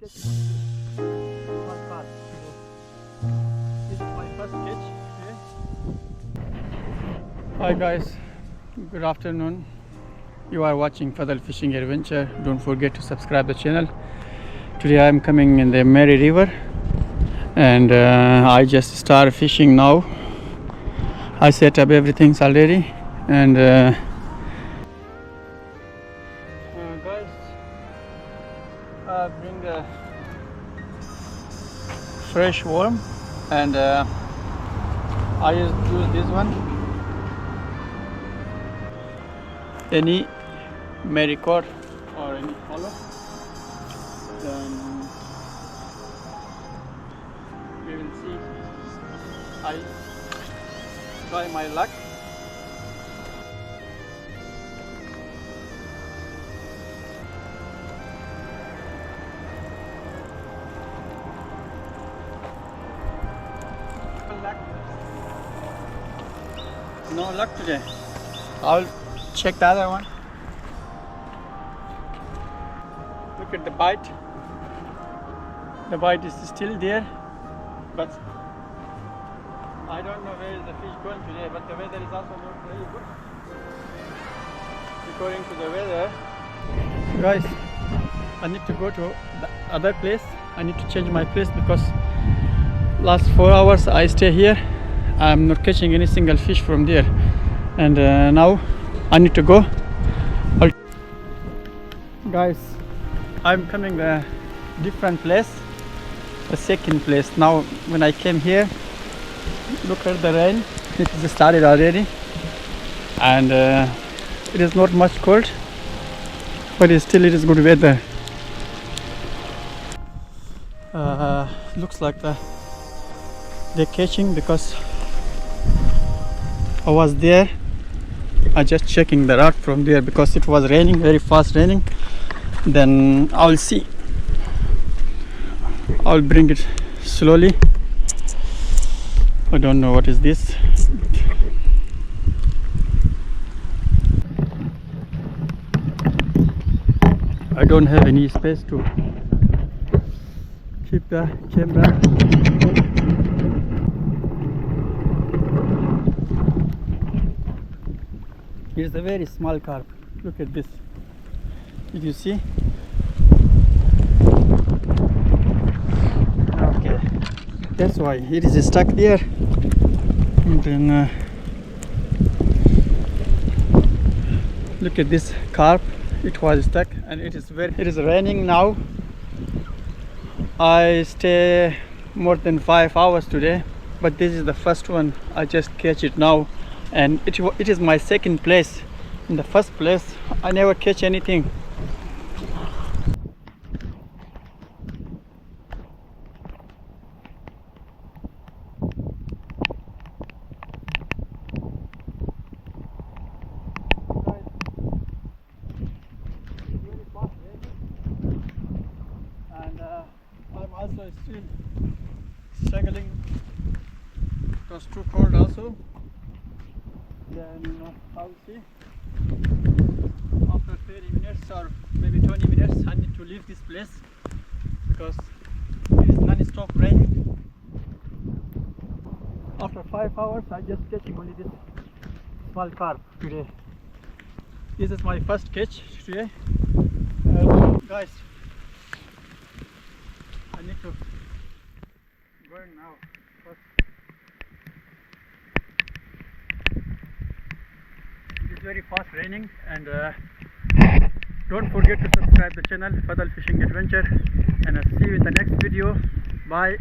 catch one carp today. This is my first catch today. Hi guys, good afternoon. You are watching Fadl Fishing Adventure. Don't forget to subscribe the channel. Today I am coming in the Mary River and I just started fishing now. I set up everything already and guys, I bring a fresh worm and I use this one. Any maricord or any hollow, then we will see. I try my luck. No luck today. I'll check the other one. Look at the bite. The bite is still there, but I don't know where is the fish going today, but the weather is also not very good. According to the weather, guys, I need to go to the other place. I need to change my place because last 4 hours I stay here. I'm not catching any single fish from there, and now I need to go. Guys, I'm coming a different place, the second place. Now when I came here, look at the rain. It is started already, and it is not much cold, but it is good weather. Looks like they're catching because I was there. I just checking the rod from there because it was raining, very fast raining. Then I'll see. I'll bring it slowly. I don't know what is this. I don't have any space to keep the camera. Here's a very small carp. Look at this. Did you see? Okay, that's why it is stuck there. And then look at this carp. It was stuck, and it is raining now. I stay more than 5 hours today, but this is the first one. I just catch it now, and it is my second place. In the first place, I never catch anything. And I'm also still struggling. It was too cold also. Then I'll see. After 30 minutes or maybe 20 minutes, I need to leave this place because it is non-stop raining. After 5 hours, I just catching only this small carp today. This is my first catch today. Guys, I need to go in now. It is very fast raining, and don't forget to subscribe the channel Fadl Fishing Adventure, and I'll see you in the next video. Bye.